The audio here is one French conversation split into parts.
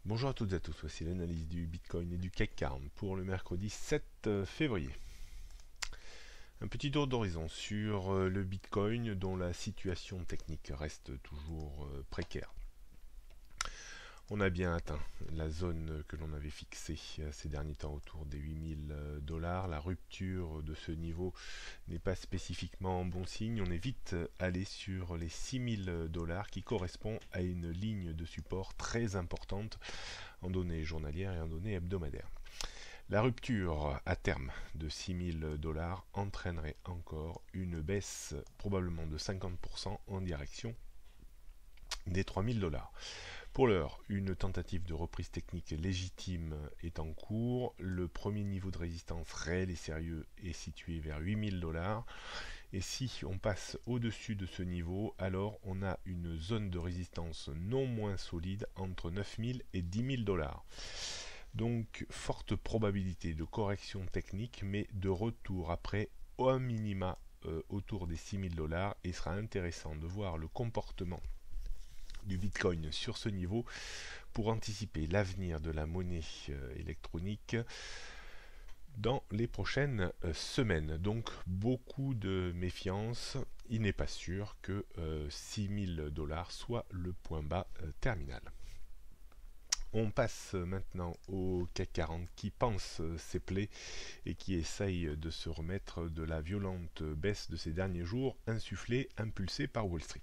Bonjour à toutes et à tous, voici l'analyse du Bitcoin et du CAC 40 pour le mercredi 7 février. Un petit tour d'horizon sur le Bitcoin dont la situation technique reste toujours précaire. On a bien atteint la zone que l'on avait fixée ces derniers temps autour des 8000 dollars. La rupture de ce niveau n'est pas spécifiquement bon signe. On est vite allé sur les 6000 dollars qui correspond à une ligne de support très importante en données journalières et en données hebdomadaires. La rupture à terme de 6000 dollars entraînerait encore une baisse probablement de 50% en direction des 3000 dollars. Pour l'heure, une tentative de reprise technique légitime est en cours. Le premier niveau de résistance réel et sérieux est situé vers 8000 dollars. Et si on passe au-dessus de ce niveau, alors on a une zone de résistance non moins solide entre 9000 et 10 000 dollars. Donc, forte probabilité de correction technique, mais de retour après au minima autour des 6 000 dollars. Et il sera intéressant de voir le comportement du Bitcoin sur ce niveau pour anticiper l'avenir de la monnaie électronique dans les prochaines semaines. Donc beaucoup de méfiance. Il n'est pas sûr que 6000 dollars soit le point bas terminal. On passe maintenant au CAC 40 qui pense ses plaies et qui essaye de se remettre de la violente baisse de ces derniers jours impulsée par Wall Street.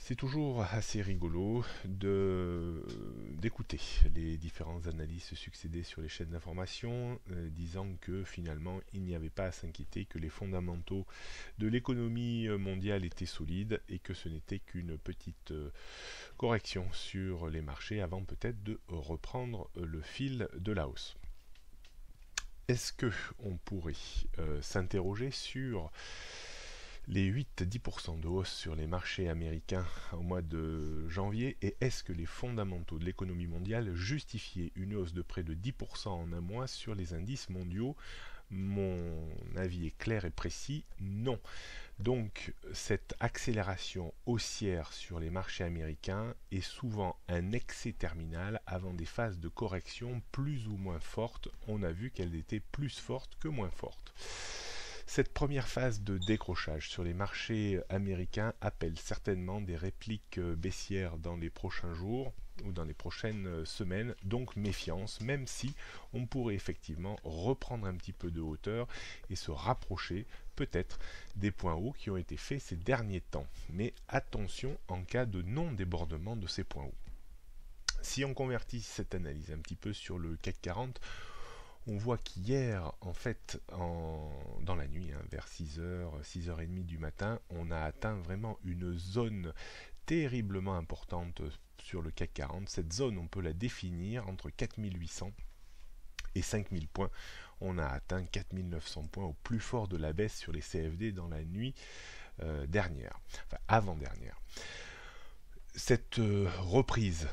C'est toujours assez rigolo d'écouter les différentes analyses se succéder sur les chaînes d'information, disant que finalement il n'y avait pas à s'inquiéter, que les fondamentaux de l'économie mondiale étaient solides et que ce n'était qu'une petite correction sur les marchés avant peut-être de reprendre le fil de la hausse. Est-ce que on pourrait s'interroger sur les 8-10% de hausse sur les marchés américains au mois de janvier, et est-ce que les fondamentaux de l'économie mondiale justifiaient une hausse de près de 10% en un mois sur les indices mondiaux? Mon avis est clair et précis, non. Donc cette accélération haussière sur les marchés américains est souvent un excès terminal avant des phases de correction plus ou moins fortes. On a vu qu'elles étaient plus fortes que moins fortes. Cette première phase de décrochage sur les marchés américains appelle certainement des répliques baissières dans les prochains jours ou dans les prochaines semaines, donc méfiance, même si on pourrait effectivement reprendre un petit peu de hauteur et se rapprocher peut-être des points hauts qui ont été faits ces derniers temps. Mais attention en cas de non-débordement de ces points hauts. Si on convertit cette analyse un petit peu sur le CAC 40, on voit qu'hier, en fait, dans la nuit, vers 6h, 6h30 du matin, on a atteint vraiment une zone terriblement importante sur le CAC 40. Cette zone, on peut la définir entre 4800 et 5000 points. On a atteint 4900 points au plus fort de la baisse sur les CFD dans la nuit dernière, enfin avant-dernière. Cette reprise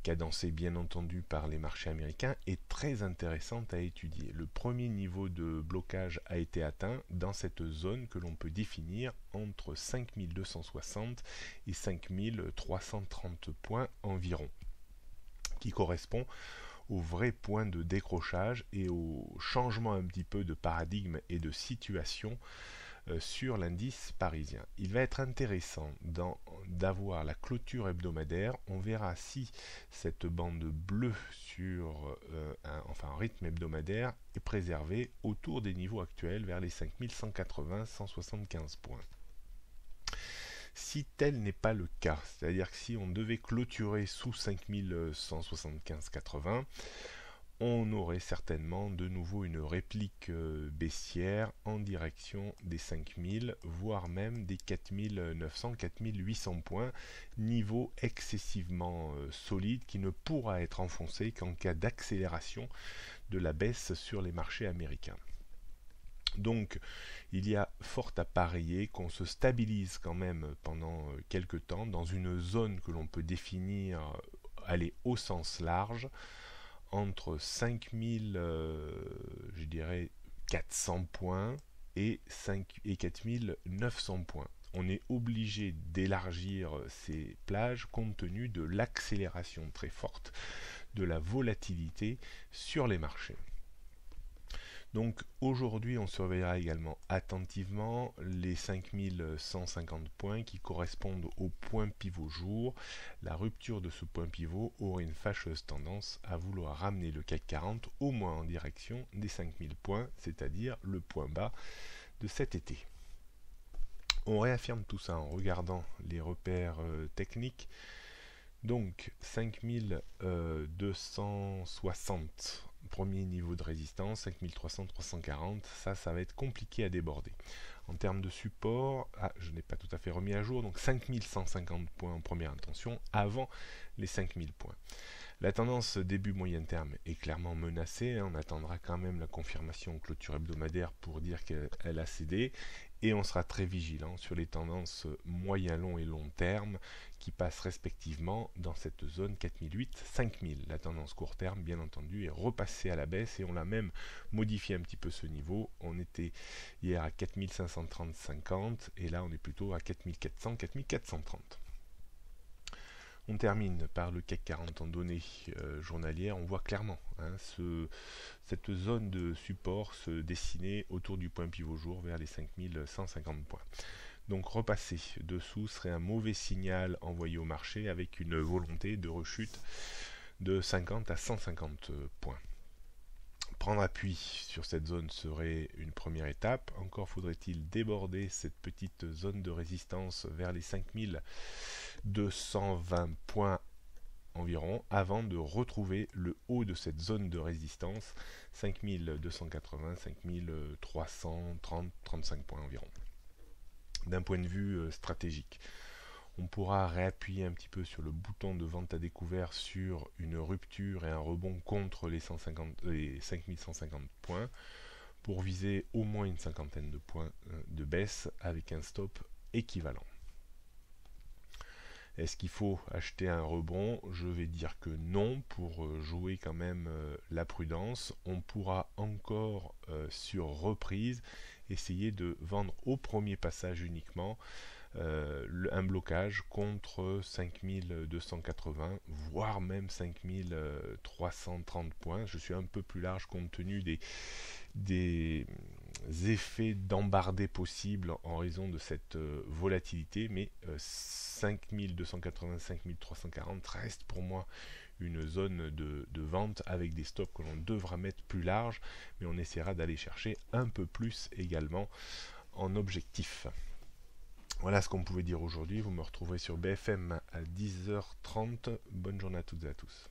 cadencée bien entendu par les marchés américains, est très intéressante à étudier. Le premier niveau de blocage a été atteint dans cette zone que l'on peut définir entre 5260 et 5330 points environ, qui correspond au vrai point de décrochage et au changement un petit peu de paradigme et de situation sur l'indice parisien. Il va être intéressant d'avoir la clôture hebdomadaire. On verra si cette bande bleue sur un rythme hebdomadaire est préservée autour des niveaux actuels vers les 5180-175 points. Si tel n'est pas le cas, c'est-à-dire que si on devait clôturer sous 5175,80, on aurait certainement de nouveau une réplique baissière en direction des 5000, voire même des 4900-4800 points, niveau excessivement solide qui ne pourra être enfoncé qu'en cas d'accélération de la baisse sur les marchés américains. Donc il y a fort à parier qu'on se stabilise quand même pendant quelques temps dans une zone que l'on peut définir aller au sens large, entre 5000, je dirais 400 points et 4900 points. on est obligé d'élargir ces plages compte tenu de l'accélération très forte de la volatilité sur les marchés. Donc aujourd'hui, on surveillera également attentivement les 5150 points qui correspondent au point pivot jour. La rupture de ce point pivot aurait une fâcheuse tendance à vouloir ramener le CAC 40 au moins en direction des 5000 points, c'est-à-dire le point bas de cet été. On réaffirme tout ça en regardant les repères techniques. Donc 5260, premier niveau de résistance, 5300, 340, ça va être compliqué à déborder. En termes de support, je n'ai pas tout à fait remis à jour, donc 5150 points en première intention avant les 5000 points. La tendance début moyen terme est clairement menacée, on attendra quand même la confirmation clôture hebdomadaire pour dire qu'elle a cédé, et on sera très vigilant sur les tendances moyen long et long terme qui passent respectivement dans cette zone 4008-5000. La tendance court terme, bien entendu, est repassée à la baisse et on l'a même modifié un petit peu ce niveau. On était hier à 4530-50 et là on est plutôt à 4400-4430. On termine par le CAC 40 en données journalières. On voit clairement cette zone de support se dessiner autour du point pivot jour vers les 5150 points. Donc repasser dessous serait un mauvais signal envoyé au marché avec une volonté de rechute de 50 à 150 points. Prendre appui sur cette zone serait une première étape. Encore faudrait-il déborder cette petite zone de résistance vers les 5220 points environ avant de retrouver le haut de cette zone de résistance 5280, 5330, 35 points environ. D'un point de vue stratégique, on pourra réappuyer un petit peu sur le bouton de vente à découvert sur une rupture et un rebond contre les 5150 points pour viser au moins une cinquantaine de points de baisse avec un stop équivalent. Est-ce qu'il faut acheter un rebond? Je vais dire que non, pour jouer quand même la prudence. On pourra encore sur reprise essayer de vendre au premier passage uniquement un blocage contre 5280 voire même 5330 points. Je suis un peu plus large compte tenu des effets d'embardé possibles en raison de cette volatilité, mais 5280, 5340 reste pour moi une zone de vente avec des stops que l'on devra mettre plus large, mais on essaiera d'aller chercher un peu plus également en objectif. Voilà ce qu'on pouvait dire aujourd'hui. Vous me retrouverez sur BFM à 10h30. Bonne journée à toutes et à tous.